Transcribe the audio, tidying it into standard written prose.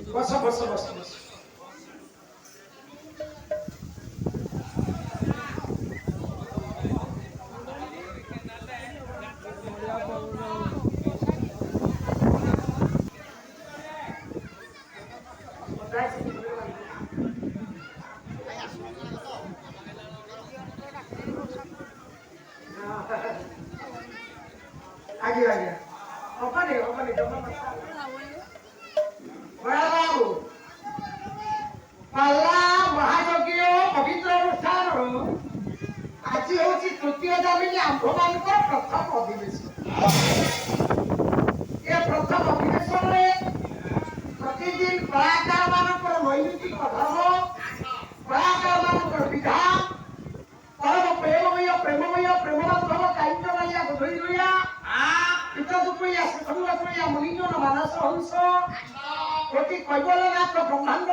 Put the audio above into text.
बस बस बस बस आगे आगे ओपन जमा बड़ा बाबू पाला महायज्ञ पवित्र अनुष्ठान आज हूँ तृतीय जमी आंभ मान प्रथम अधिवेशन ये प्रथम अधिवेशन प्रतिदिन कलाकार मान नैमित्तिक धर्म कलाकार मान विधान परम प्रेममय प्रेमबंधव काइंजया गोधैया पितृपया श्रीखंडया मुनिजन मानस हंस प्रति कैवल्यनाथ ब्रह्मांड